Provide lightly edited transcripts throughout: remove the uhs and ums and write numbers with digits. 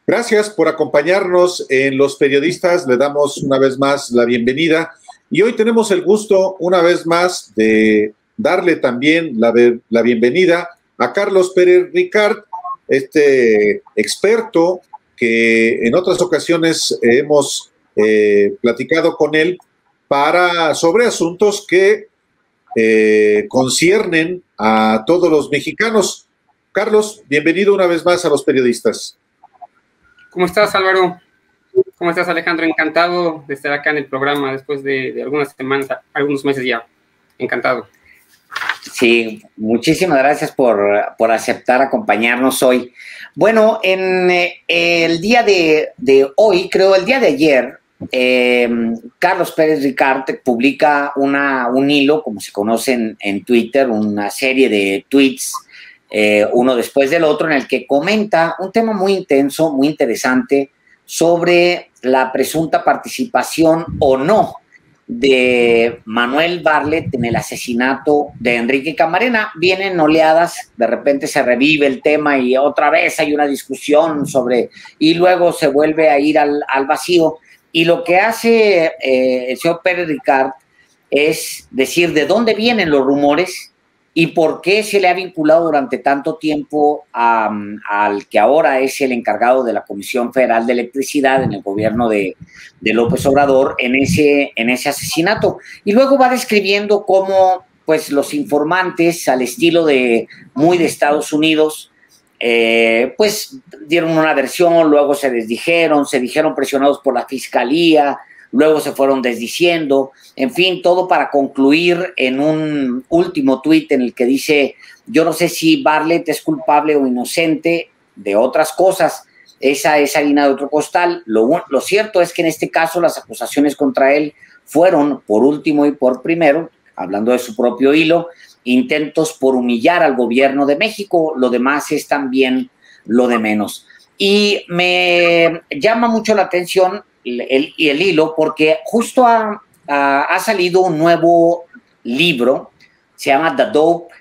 Gracias por acompañarnos en Los Periodistas. Le damos una vez más la bienvenida y hoy tenemos el gusto una vez más de darle también la bienvenida a Carlos Pérez Ricart, este experto que en otras ocasiones hemos platicado con él sobre asuntos que conciernen a todos los mexicanos. Carlos, bienvenido una vez más a Los Periodistas. ¿Cómo estás, Álvaro? ¿Cómo estás, Alejandro? Encantado de estar acá en el programa después de algunas semanas, algunos meses ya. Encantado. Sí, muchísimas gracias por aceptar acompañarnos hoy. Bueno, en el día de hoy, creo el día de ayer, Carlos Pérez Ricart publica un hilo, como se conoce en Twitter, una serie de tweets, uno después del otro, en el que comenta un tema muy intenso, muy interesante, sobre la presunta participación o no de Manuel Bartlett en el asesinato de Enrique Camarena. Vienen oleadas, de repente se revive el tema y otra vez hay una discusión y luego se vuelve a ir al vacío. Y lo que hace el señor Pérez Ricart es decir de dónde vienen los rumores y por qué se le ha vinculado durante tanto tiempo al que ahora es el encargado de la Comisión Federal de Electricidad en el gobierno de López Obrador en ese asesinato. Y luego va describiendo cómo pues, los informantes, al estilo muy de Estados Unidos, pues dieron una versión, luego se dijeron presionados por la fiscalía, luego se fueron desdiciendo, en fin, todo para concluir en un último tuit en el que dice: yo no sé si Bartlett es culpable o inocente de otras cosas, esa es harina de otro costal. Lo cierto es que en este caso las acusaciones contra él fueron, por último y por primero, hablando de su propio hilo, intentos por humillar al gobierno de México. Lo demás es también lo de menos. Y me llama mucho la atención el hilo porque justo ha salido un nuevo libro, se llama The Dope,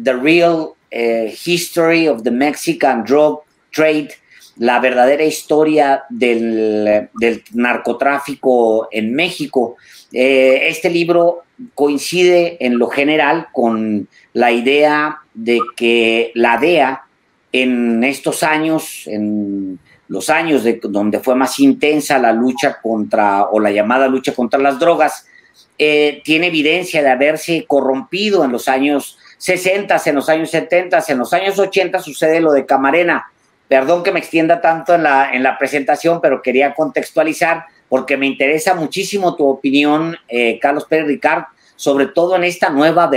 The Real History of the Mexican Drug Trade, la verdadera historia del narcotráfico en México. Este libro coincide en lo general con la idea de que la DEA en estos años, en los años donde fue más intensa la lucha o la llamada lucha contra las drogas, tiene evidencia de haberse corrompido en los años 60, en los años 70, en los años 80 sucede lo de Camarena. Perdón que me extienda tanto en la presentación, pero quería contextualizar porque me interesa muchísimo tu opinión, Carlos Pérez Ricart, sobre todo en esta nueva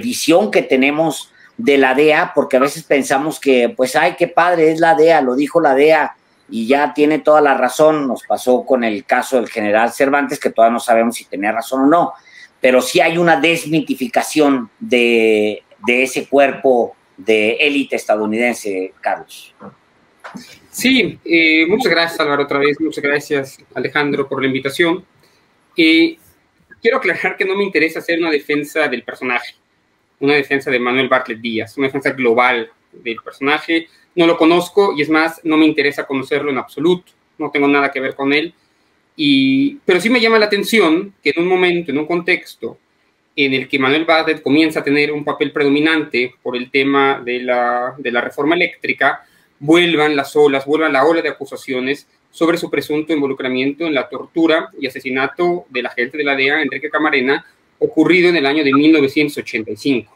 visión que tenemos de la DEA, porque a veces pensamos que, pues, ay, qué padre es la DEA, lo dijo la DEA y ya tiene toda la razón. Nos pasó con el caso del general Cervantes, que todavía no sabemos si tenía razón o no, pero sí hay una desmitificación de ese cuerpo de élite estadounidense, Carlos. Sí, muchas gracias, Álvaro, otra vez. Muchas gracias, Alejandro, por la invitación. Quiero aclarar que no me interesa hacer una defensa del personaje, una defensa de Manuel Bartlett Díaz, una defensa global del personaje. No lo conozco y es más, no me interesa conocerlo en absoluto. No tengo nada que ver con él. Pero sí me llama la atención que en un momento, en un contexto en el que Manuel Bartlett comienza a tener un papel predominante por el tema de la reforma eléctrica, vuelvan la ola de acusaciones sobre su presunto involucramiento en la tortura y asesinato del agente de la DEA, Enrique Camarena, ocurrido en el año de 1985.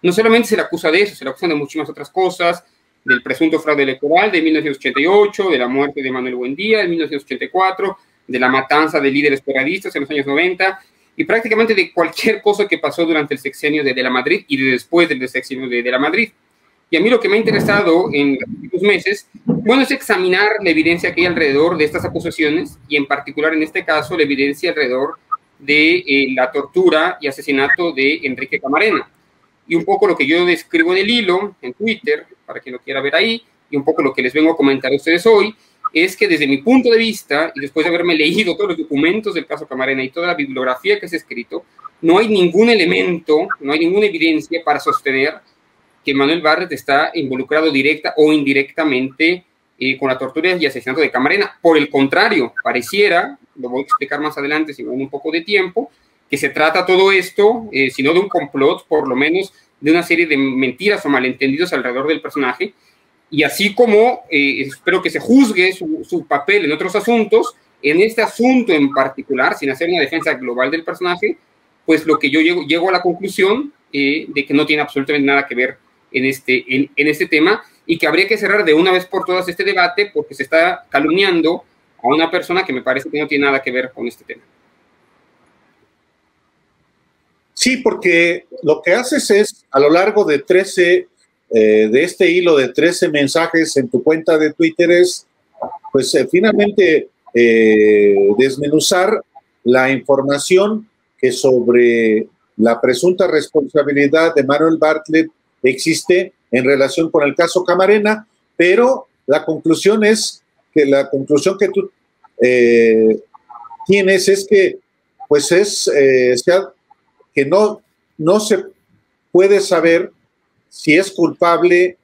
No solamente se le acusa de eso, se le acusan de muchísimas otras cosas, del presunto fraude electoral de 1988, de la muerte de Manuel Buendía en 1984, de la matanza de líderes periodistas en los años 90, y prácticamente de cualquier cosa que pasó durante el sexenio de la Madrid y después del sexenio de la Madrid. Y a mí lo que me ha interesado en los últimos meses, bueno, es examinar la evidencia que hay alrededor de estas acusaciones y en particular en este caso la evidencia alrededor de la tortura y asesinato de Enrique Camarena. Y un poco lo que yo describo en el hilo, en Twitter, para quien lo quiera ver ahí, y un poco lo que les vengo a comentar a ustedes hoy, es que desde mi punto de vista, y después de haberme leído todos los documentos del caso Camarena y toda la bibliografía que se ha escrito, no hay ningún elemento, no hay ninguna evidencia para sostener que Manuel Bartlett está involucrado directa o indirectamente con la tortura y asesinato de Camarena. Por el contrario, pareciera, lo voy a explicar más adelante si me da un poco de tiempo, que se trata todo esto, si no de un complot, por lo menos de una serie de mentiras o malentendidos alrededor del personaje, y así como espero que se juzgue su papel en otros asuntos, en este asunto en particular, sin hacer una defensa global del personaje, pues lo que yo llego a la conclusión de que no tiene absolutamente nada que ver en este tema, y que habría que cerrar de una vez por todas este debate porque se está calumniando a una persona que me parece que no tiene nada que ver con este tema. Sí, porque lo que haces es, a lo largo de 13, de este hilo de 13 mensajes en tu cuenta de Twitter, es, pues, finalmente desmenuzar la información que sobre la presunta responsabilidad de Manuel Bartlett existe en relación con el caso Camarena, pero la conclusión que tú tienes es que, pues, que no se puede saber si es culpable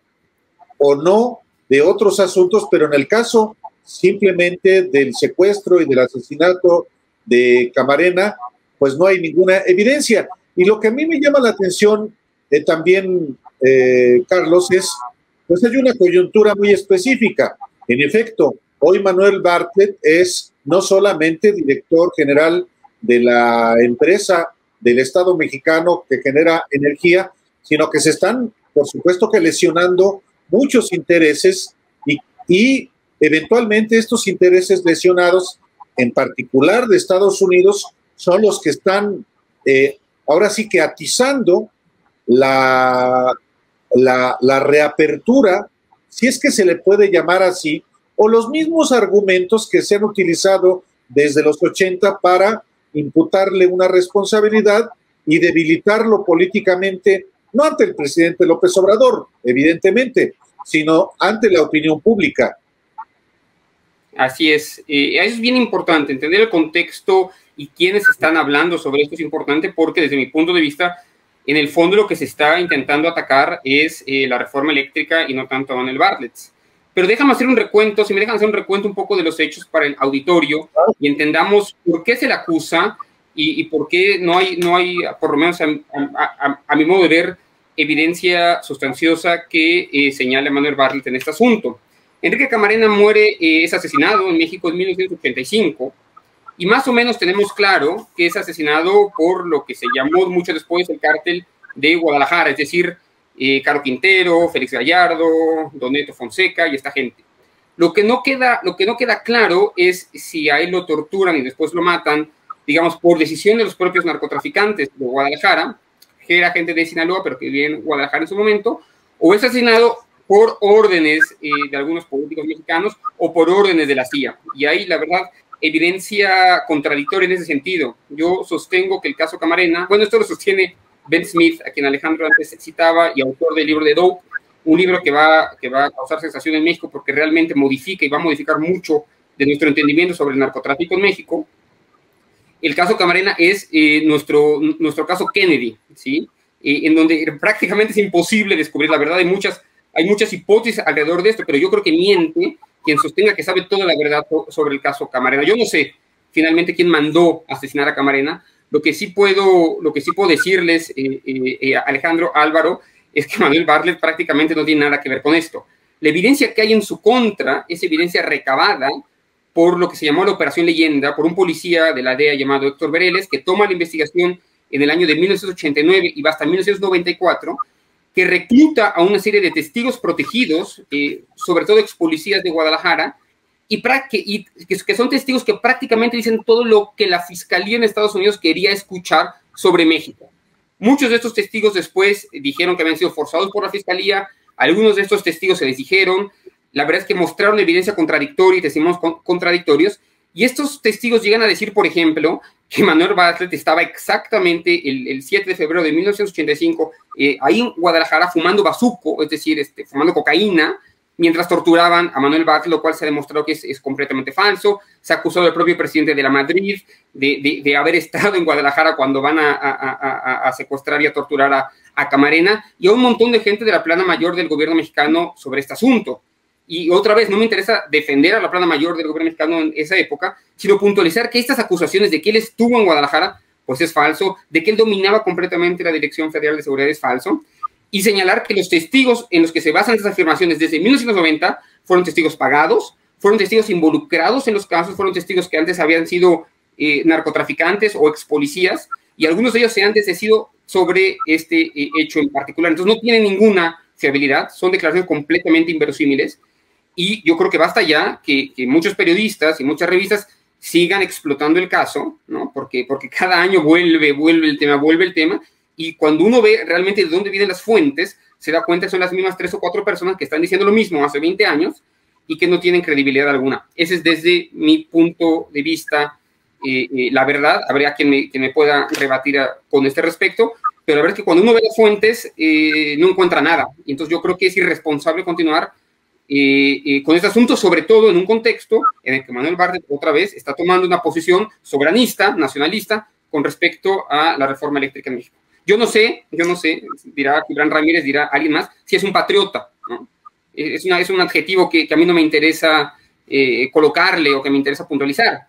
o no de otros asuntos, pero en el caso simplemente del secuestro y del asesinato de Camarena, pues no hay ninguna evidencia. Y lo que a mí me llama la atención también, Carlos, es, pues hay una coyuntura muy específica. En efecto, hoy Manuel Bartlett es no solamente director general de la empresa del Estado mexicano que genera energía, sino que se están, por supuesto, que lesionando muchos intereses y eventualmente estos intereses lesionados, en particular de Estados Unidos, son los que están ahora sí que atizando la reapertura, si es que se le puede llamar así, o los mismos argumentos que se han utilizado desde los 80 para imputarle una responsabilidad y debilitarlo políticamente, no ante el presidente López Obrador, evidentemente, sino ante la opinión pública. Así es. Es bien importante entender el contexto y quiénes están hablando sobre esto. Es importante porque desde mi punto de vista, en el fondo lo que se está intentando atacar es la reforma eléctrica y no tanto a Manuel Bartlett. Pero déjame hacer un recuento, si me dejan hacer un recuento un poco de los hechos para el auditorio y entendamos por qué se le acusa y por qué no hay, por lo menos a mi modo de ver, evidencia sustanciosa que señale a Manuel Bartlett en este asunto. Enrique Camarena muere, es asesinado en México en 1985 y más o menos tenemos claro que es asesinado por lo que se llamó mucho después el cártel de Guadalajara, es decir, Caro Quintero, Félix Gallardo, Don Neto Fonseca y esta gente. Lo que no queda claro es si a él lo torturan y después lo matan, digamos, por decisión de los propios narcotraficantes de Guadalajara, que era gente de Sinaloa, pero que vivía en Guadalajara en su momento, o es asesinado por órdenes de algunos políticos mexicanos o por órdenes de la CIA. Y ahí, la verdad, evidencia contradictoria en ese sentido. Yo sostengo que el caso Camarena, bueno, esto lo sostiene Ben Smith, a quien Alejandro antes citaba, y autor del libro de Dope, un libro que va a causar sensación en México porque realmente modifica y va a modificar mucho de nuestro entendimiento sobre el narcotráfico en México. El caso Camarena es nuestro caso Kennedy, ¿sí? En donde prácticamente es imposible descubrir la verdad. Hay muchas hipótesis alrededor de esto, pero yo creo que miente quien sostenga que sabe toda la verdad sobre el caso Camarena. Yo no sé finalmente quién mandó asesinar a Camarena. Lo que sí puedo decirles, Alejandro, Álvaro, es que Manuel Bartlett prácticamente no tiene nada que ver con esto. La evidencia que hay en su contra es evidencia recabada por lo que se llamó la Operación Leyenda, por un policía de la DEA llamado Héctor Bereles, que toma la investigación en el año de 1989 y va hasta 1994, que recluta a una serie de testigos protegidos, sobre todo ex policías de Guadalajara, y que son testigos que prácticamente dicen todo lo que la Fiscalía en Estados Unidos quería escuchar sobre México. Muchos de estos testigos después dijeron que habían sido forzados por la Fiscalía, algunos de estos testigos se les dijeron, la verdad es que mostraron evidencia contradictoria y testimonios contradictorios, y estos testigos llegan a decir, por ejemplo, que Manuel Bartlett estaba exactamente el 7 de febrero de 1985 ahí en Guadalajara fumando bazuco, es decir, fumando cocaína, mientras torturaban a Manuel Bartlett, lo cual se ha demostrado que es completamente falso. Se ha acusado al propio presidente de la Madrid de haber estado en Guadalajara cuando van a secuestrar y a torturar a Camarena, y a un montón de gente de la plana mayor del gobierno mexicano sobre este asunto. y otra vez no me interesa defender a la plana mayor del gobierno mexicano en esa época, sino puntualizar que estas acusaciones de que él estuvo en Guadalajara, pues es falso, de que él dominaba completamente la Dirección Federal de Seguridad es falso, y señalar que los testigos en los que se basan esas afirmaciones desde 1990 fueron testigos pagados, fueron testigos involucrados en los casos, fueron testigos que antes habían sido narcotraficantes o ex policías, y algunos de ellos se han desdecido sobre este hecho en particular. Entonces no tienen ninguna fiabilidad, son declaraciones completamente inverosímiles, y yo creo que basta ya que muchos periodistas y muchas revistas sigan explotando el caso, ¿no? Porque cada año vuelve el tema, y cuando uno ve realmente de dónde vienen las fuentes, se da cuenta que son las mismas 3 o 4 personas que están diciendo lo mismo hace 20 años y que no tienen credibilidad alguna. Ese es desde mi punto de vista la verdad. Habría quien me pueda rebatir con este respecto, pero la verdad es que cuando uno ve las fuentes no encuentra nada. Y entonces yo creo que es irresponsable continuar con este asunto, sobre todo en un contexto en el que Manuel Bartlett otra vez está tomando una posición soberanista, nacionalista, con respecto a la reforma eléctrica en México. Yo no sé, dirá Gibran Ramírez, dirá alguien más, si es un patriota, ¿no? Es un adjetivo que a mí no me interesa colocarle o que me interesa puntualizar,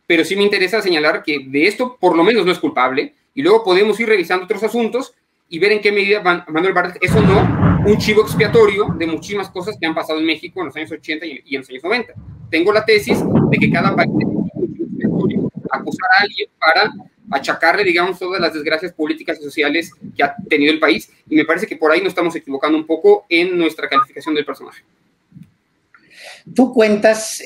pero sí me interesa señalar que de esto por lo menos no es culpable, y luego podemos ir revisando otros asuntos y ver en qué medida Manuel Bartlett es o no un chivo expiatorio de muchísimas cosas que han pasado en México en los años 80 y en los años 90. Tengo la tesis de que cada país es un chivo expiatorio, acusar a alguien para achacarle, digamos, todas las desgracias políticas y sociales que ha tenido el país, y me parece que por ahí nos estamos equivocando un poco en nuestra calificación del personaje. Tú cuentas,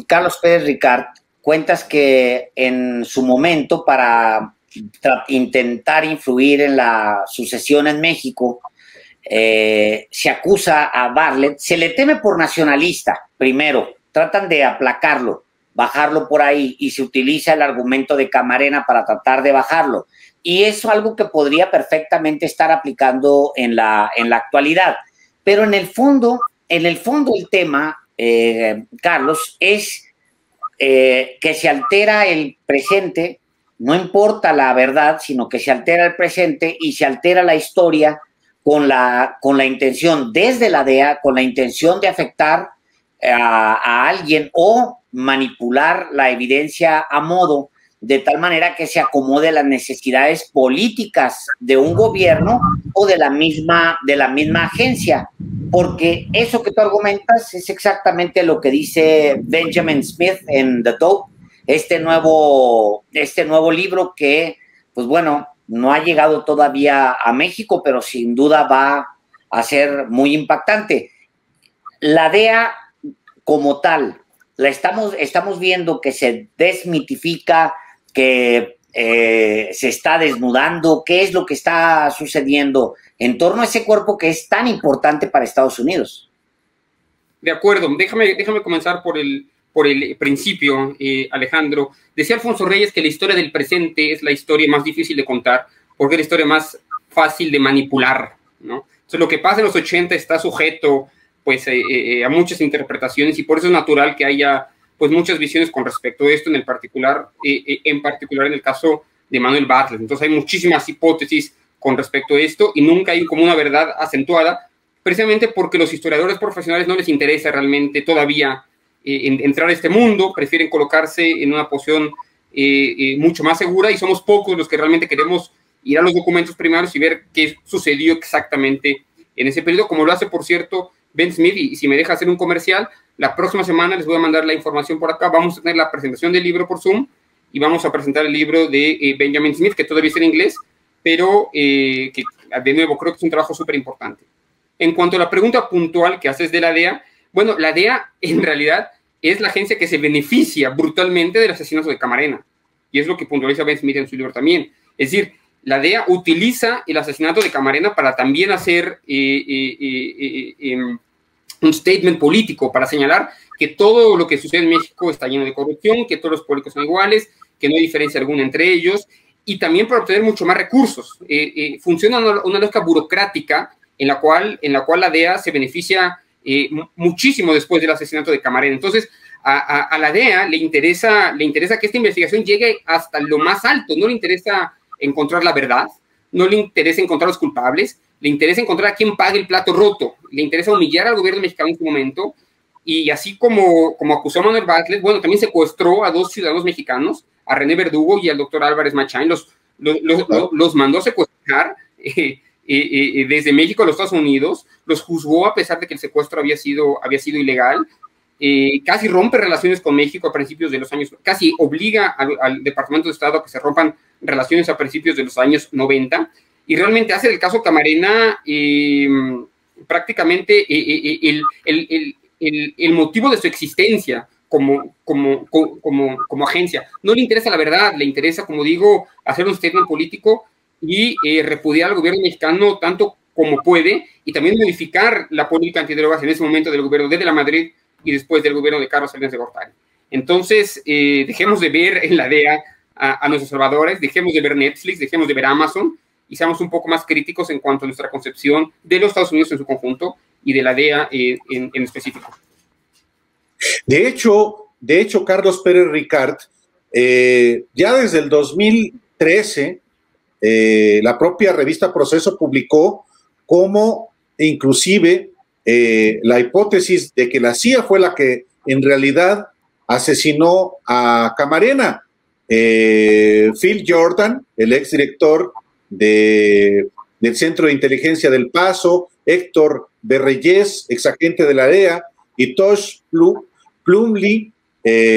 Carlos Pérez Ricard, cuentas que en su momento para intentar influir en la sucesión en México, se acusa a Bartlett, se le teme por nacionalista, primero, tratan de aplacarlo, bajarlo por ahí, y se utiliza el argumento de Camarena para tratar de bajarlo. Y eso es algo que podría perfectamente estar aplicando en la actualidad. Pero en el fondo el tema, Carlos, es que se altera el presente, no importa la verdad, sino que se altera el presente y se altera la historia con la intención, desde la DEA, con la intención de afectar a alguien o manipular la evidencia a modo, de tal manera que se acomode a las necesidades políticas de un gobierno o de la misma agencia, porque eso que tú argumentas es exactamente lo que dice Benjamin Smith en The Dope, este nuevo libro que, pues bueno, no ha llegado todavía a México, pero sin duda va a ser muy impactante. La DEA como tal, estamos viendo que se desmitifica, que se está desnudando. ¿Qué es lo que está sucediendo en torno a ese cuerpo que es tan importante para Estados Unidos? De acuerdo, déjame comenzar por el principio, Alejandro. Decía Alfonso Reyes que la historia del presente es la historia más difícil de contar, porque es la historia más fácil de manipular, ¿no? Entonces, lo que pasa en los 80 está sujeto pues a muchas interpretaciones, y por eso es natural que haya pues muchas visiones con respecto a esto, en particular en el caso de Manuel Bartlett. Entonces hay muchísimas hipótesis con respecto a esto, y nunca hay como una verdad acentuada, precisamente porque los historiadores profesionales no les interesa realmente todavía entrar a este mundo, prefieren colocarse en una posición mucho más segura, y somos pocos los que realmente queremos ir a los documentos primarios y ver qué sucedió exactamente en ese periodo, como lo hace, por cierto, Ben Smith. Y si me deja hacer un comercial, la próxima semana les voy a mandar la información por acá. Vamos a tener la presentación del libro por Zoom, y vamos a presentar el libro de Benjamin Smith, que todavía está en inglés, pero que de nuevo creo que es un trabajo súper importante. En cuanto a la pregunta puntual que haces de la DEA, bueno, la DEA en realidad es la agencia que se beneficia brutalmente del asesinato de Camarena, y es lo que puntualiza Ben Smith en su libro también. Es decir, la DEA utiliza el asesinato de Camarena para también hacer un statement político, para señalar que todo lo que sucede en México está lleno de corrupción, que todos los políticos son iguales, que no hay diferencia alguna entre ellos, y también para obtener mucho más recursos. Funciona una lógica burocrática en la cual la DEA se beneficia muchísimo después del asesinato de Camarena. Entonces, a la DEA le interesa que esta investigación llegue hasta lo más alto. No le interesa encontrar la verdad, no le interesa encontrar los culpables, le interesa encontrar a quién pague el plato roto, le interesa humillar al gobierno mexicano en su momento y así como acusó a Manuel Bartlett, bueno, también secuestró a 2 ciudadanos mexicanos, a René Verdugo y al doctor Álvarez Machain, los mandó a secuestrar desde México a los Estados Unidos, los juzgó a pesar de que el secuestro había sido ilegal, casi rompe relaciones con México a principios de los años, casi obliga al Departamento de Estado a que se rompan relaciones a principios de los años 90, y realmente hace del caso Camarena prácticamente el motivo de su existencia como agencia. No le interesa la verdad, le interesa, como digo, hacer un statement político y repudiar al gobierno mexicano tanto como puede, y también modificar la política antidrogas en ese momento del gobierno de la Madrid y después del gobierno de Carlos Salinas de Gortari. Entonces, dejemos de ver en la DEA a nuestros salvadores, dejemos de ver Netflix, dejemos de ver Amazon, y seamos un poco más críticos en cuanto a nuestra concepción de los Estados Unidos en su conjunto y de la DEA en específico. De hecho, Carlos Pérez Ricard, ya desde el 2013, la propia revista Proceso publicó cómo inclusive la hipótesis de que la CIA fue la que en realidad asesinó a Camarena. Phil Jordan, el exdirector del Centro de Inteligencia del Paso, Héctor Berreyes, exagente de la DEA, y Tosh Plumlee,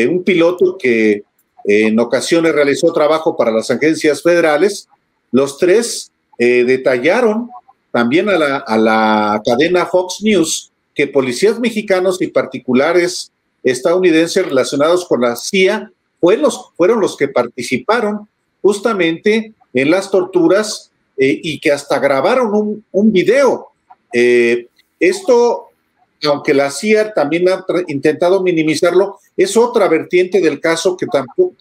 un piloto que en ocasiones realizó trabajo para las agencias federales. Los tres detallaron también a la cadena Fox News que policías mexicanos y particulares estadounidenses relacionados con la CIA fueron los que participaron justamente en las torturas y que hasta grabaron un video. Esto, aunque la CIA también ha intentado minimizarlo, es otra vertiente del caso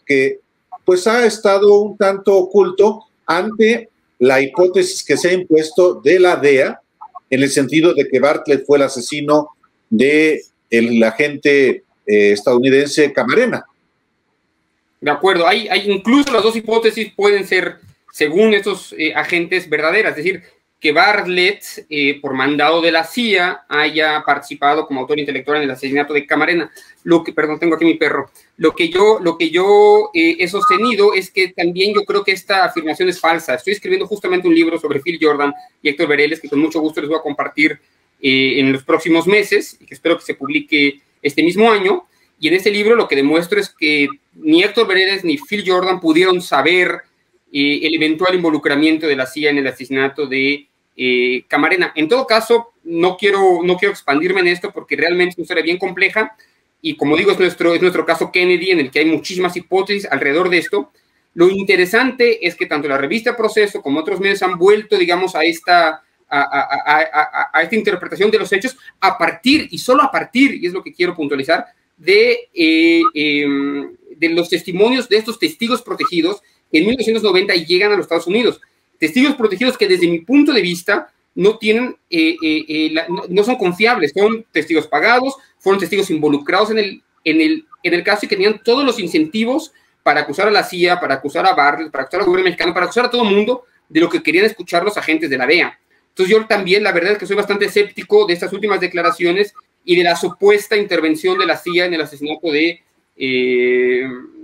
que pues ha estado un tanto oculto ante la hipótesis que se ha impuesto de la DEA, en el sentido de que Bartlett fue el asesino del agente estadounidense Camarena. De acuerdo, hay incluso las dos hipótesis pueden ser, según estos agentes, verdaderas, es decir, que Bartlett, por mandado de la CIA, haya participado como autor intelectual en el asesinato de Camarena. Perdón, tengo aquí mi perro. Lo que yo he sostenido es que también yo creo que esta afirmación es falsa. Estoy escribiendo justamente un libro sobre Phil Jordan y Héctor Bereles, que con mucho gusto les voy a compartir en los próximos meses, y que espero que se publique este mismo año. Y en este libro lo que demuestro es que ni Héctor Bereles ni Phil Jordan pudieron saber el eventual involucramiento de la CIA en el asesinato de Camarena. En todo caso, no quiero expandirme en esto porque realmente es una historia bien compleja y, como digo, es nuestro caso Kennedy, en el que hay muchísimas hipótesis alrededor de esto. Lo interesante es que tanto la revista Proceso como otros medios han vuelto, digamos, a esta interpretación de los hechos a partir, y solo a partir, y es lo que quiero puntualizar, de los testimonios de estos testigos protegidos que en 1990 llegan a los Estados Unidos. Testigos protegidos que desde mi punto de vista no tienen, no son confiables, son testigos pagados, fueron testigos involucrados en el caso y que tenían todos los incentivos para acusar a la CIA, para acusar a Bartlett, para acusar al gobierno mexicano, para acusar a todo el mundo de lo que querían escuchar los agentes de la DEA. Entonces yo también, la verdad es que soy bastante escéptico de estas últimas declaraciones y de la supuesta intervención de la CIA en el asesinato de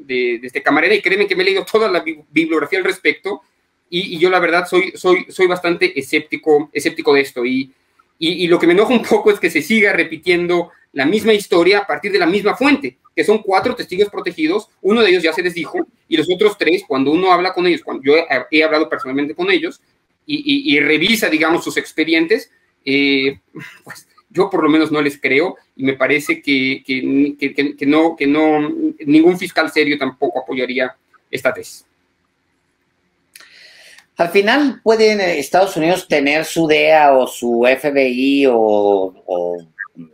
este Camarena, y créeme que me he leído toda la bibliografía al respecto, y yo la verdad soy bastante escéptico de esto, y lo que me enoja un poco es que se siga repitiendo la misma historia a partir de la misma fuente, que son 4 testigos protegidos, uno de ellos ya se les dijo, y los otros 3, cuando uno habla con ellos, cuando yo he hablado personalmente con ellos, y revisa, digamos, sus expedientes, pues yo por lo menos no les creo, y me parece que no, ningún fiscal serio tampoco apoyaría esta tesis. Al final pueden Estados Unidos tener su DEA o su FBI o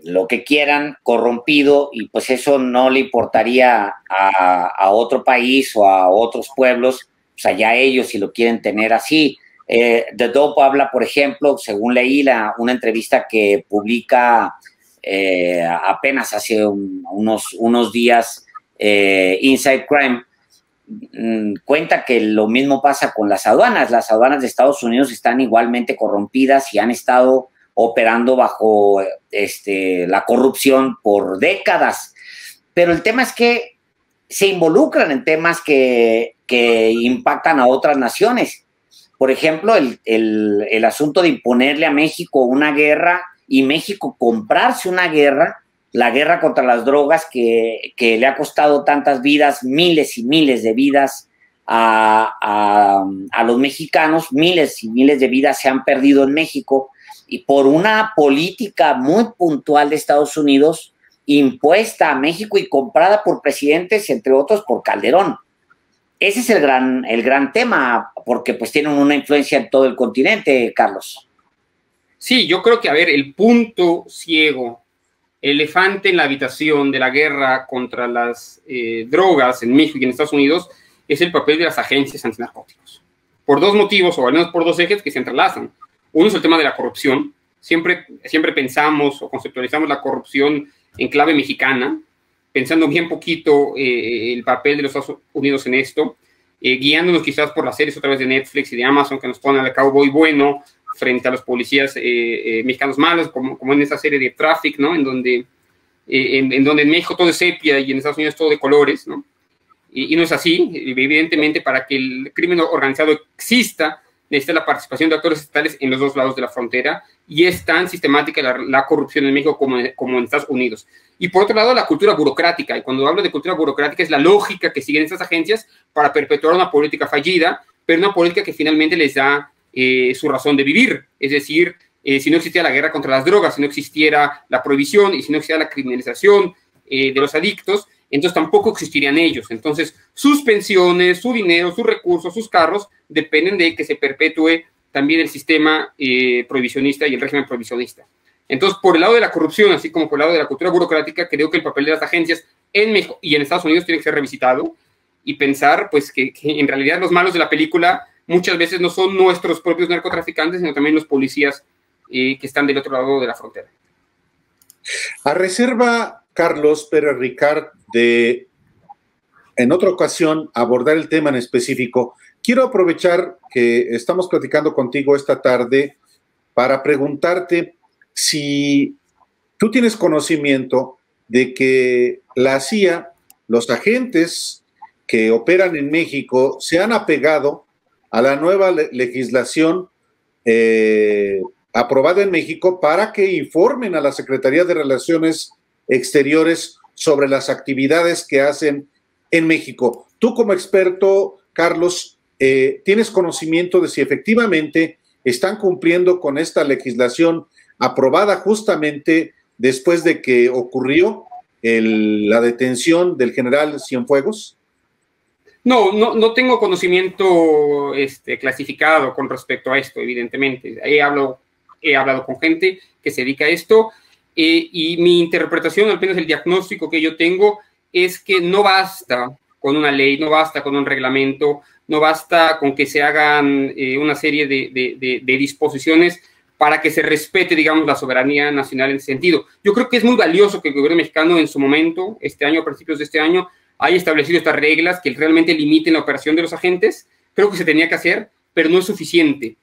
lo que quieran corrompido, y pues eso no le importaría a otro país o a otros pueblos, pues allá ellos si lo quieren tener así. The Dope habla, por ejemplo, según leí una entrevista que publica apenas hace unos días Inside Crime, cuenta que lo mismo pasa con las aduanas. Las aduanas de Estados Unidos están igualmente corrompidas y han estado operando bajo la corrupción por décadas. Pero el tema es que se involucran en temas que impactan a otras naciones. Por ejemplo, el asunto de imponerle a México una guerra y México comprarse una guerra, la guerra contra las drogas que le ha costado tantas vidas, miles y miles de vidas a los mexicanos, miles y miles de vidas se han perdido en México, y por una política muy puntual de Estados Unidos impuesta a México y comprada por presidentes, entre otros por Calderón. Ese es el gran tema, porque pues tienen una influencia en todo el continente, Carlos. Sí, yo creo que, a ver, el punto ciego, el elefante en la habitación de la guerra contra las drogas en México y en Estados Unidos es el papel de las agencias antinarcóticos. Por dos motivos, o al menos por dos ejes que se entrelazan. Uno es el tema de la corrupción. Siempre pensamos o conceptualizamos la corrupción en clave mexicana, pensando bien poquito el papel de los Estados Unidos en esto, guiándonos quizás por las series otra vez de Netflix y de Amazon que nos ponen al cowboy bueno frente a los policías mexicanos malos, como en esa serie de Traffic, ¿no? En donde en México todo es sepia y en Estados Unidos todo de colores, ¿no? Y no es así. Evidentemente, para que el crimen organizado exista, necesita la participación de actores estatales en los dos lados de la frontera, y es tan sistemática la corrupción en México como en Estados Unidos. Y por otro lado, la cultura burocrática, y cuando hablo de cultura burocrática es la lógica que siguen estas agencias para perpetuar una política fallida, pero una política que finalmente les da su razón de vivir. Es decir, si no existiera la guerra contra las drogas, si no existiera la prohibición y si no existiera la criminalización de los adictos, entonces tampoco existirían ellos. Entonces, sus pensiones, su dinero, sus recursos, sus carros, dependen de que se perpetúe también el sistema prohibicionista y el régimen prohibicionista. Entonces, por el lado de la corrupción, así como por el lado de la cultura burocrática, creo que el papel de las agencias en México y en Estados Unidos tiene que ser revisitado y pensar pues, que en realidad los malos de la película muchas veces no son nuestros propios narcotraficantes, sino también los policías que están del otro lado de la frontera. A reserva, Carlos Pérez Ricard, de en otra ocasión abordar el tema en específico, quiero aprovechar que estamos platicando contigo esta tarde para preguntarte si tú tienes conocimiento de que la CIA, los agentes que operan en México, se han apegado a la nueva legislación aprobada en México para que informen a la Secretaría de Relaciones Exteriores sobre las actividades que hacen en México. Tú como experto, Carlos, ¿tienes conocimiento de si efectivamente están cumpliendo con esta legislación aprobada justamente después de que ocurrió la detención del general Cienfuegos? No tengo conocimiento clasificado con respecto a esto, evidentemente. He hablado con gente que se dedica a esto y mi interpretación, al menos el diagnóstico que yo tengo, es que no basta con una ley, no basta con un reglamento, no basta con que se hagan una serie de disposiciones para que se respete, digamos, la soberanía nacional en ese sentido. Yo creo que es muy valioso que el gobierno mexicano en su momento, este año, a principios de este año, haya establecido estas reglas que realmente limiten la operación de los agentes. Creo que se tenía que hacer, pero no es suficiente.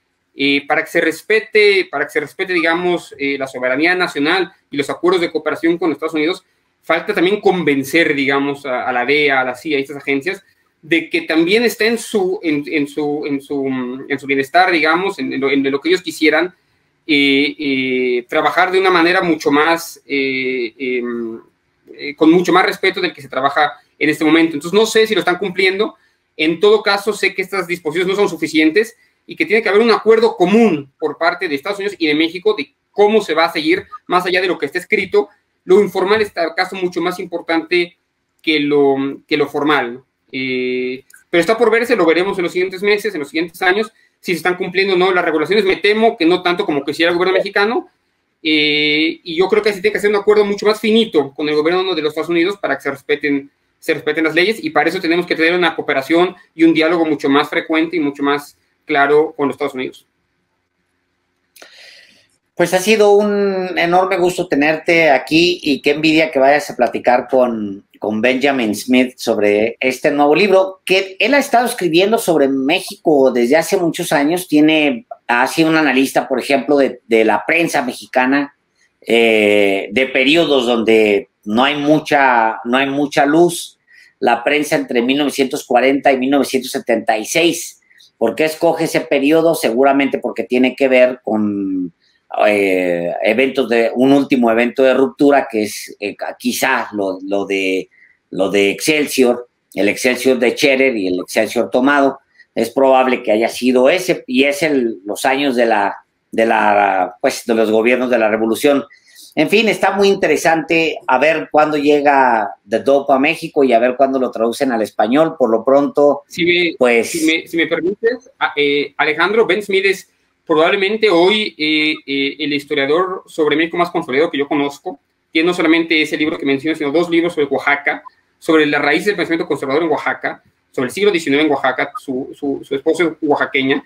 Para que se respete, digamos, la soberanía nacional y los acuerdos de cooperación con Estados Unidos, falta también convencer, digamos, a la DEA, a la CIA, a estas agencias, de que también está en su bienestar, digamos, en lo que ellos quisieran, trabajar de una manera mucho más, con mucho más respeto del que se trabaja en este momento. Entonces, no sé si lo están cumpliendo. En todo caso, sé que estas disposiciones no son suficientes y que tiene que haber un acuerdo común por parte de Estados Unidos y de México de cómo se va a seguir, más allá de lo que está escrito. Lo informal es, acaso, mucho más importante que lo formal. Pero está por verse, lo veremos en los siguientes meses, en los siguientes años, si se están cumpliendo o no las regulaciones. Me temo que no tanto como quisiera el gobierno mexicano, y yo creo que así tiene que ser un acuerdo mucho más finito con el gobierno de los Estados Unidos para que se respeten las leyes, y para eso tenemos que tener una cooperación y un diálogo mucho más frecuente y mucho más claro con los Estados Unidos. Pues ha sido un enorme gusto tenerte aquí, y qué envidia que vayas a platicar con Benjamin Smith sobre este nuevo libro que él ha estado escribiendo sobre México desde hace muchos años. Tiene ha sido un analista, por ejemplo, de la prensa mexicana, de periodos donde no hay mucha luz, la prensa entre 1940 y 1976. ¿Por qué escoge ese periodo? Seguramente porque tiene que ver con un último evento de ruptura, que es quizá lo de Excelsior, el Excelsior de Scherer y el Excelsior tomado. Es probable que haya sido ese, y es los años de los gobiernos de la Revolución. En fin, está muy interesante a ver cuándo llega The Dope a México y a ver cuándo lo traducen al español. Por lo pronto, si me permites, Alejandro, Ben Smith es probablemente hoy el historiador sobre México más consolidado que yo conozco. Tiene no solamente ese libro que menciono, sino 2 libros sobre Oaxaca, sobre las raíces del pensamiento conservador en Oaxaca, sobre el siglo XIX en Oaxaca. Su esposa es oaxaqueña,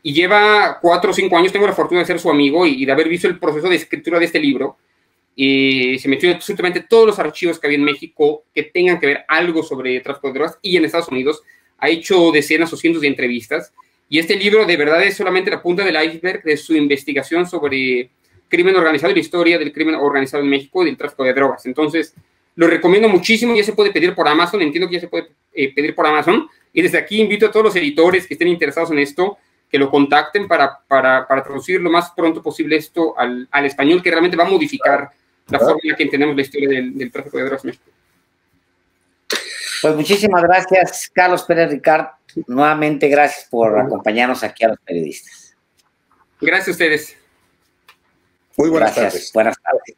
y lleva 4 o 5 años. Tengo la fortuna de ser su amigo y de haber visto el proceso de escritura de este libro. Se metió en absolutamente todos los archivos que había en México que tengan que ver algo sobre tráfico de drogas, y en Estados Unidos ha hecho decenas o cientos de entrevistas, y este libro de verdad es solamente la punta del iceberg de su investigación sobre crimen organizado y la historia del crimen organizado en México y del tráfico de drogas. Entonces, lo recomiendo muchísimo. Ya se puede pedir por Amazon, entiendo que ya se puede pedir por Amazon, y desde aquí invito a todos los editores que estén interesados en esto, que lo contacten para traducir lo más pronto posible esto al español, que realmente va a modificar la forma en la que entendemos la historia del tráfico de drogas en México. Pues muchísimas gracias, Carlos Pérez Ricard. Nuevamente, gracias por acompañarnos aquí a los periodistas. Gracias a ustedes. Muy buenas tardes. Buenas tardes.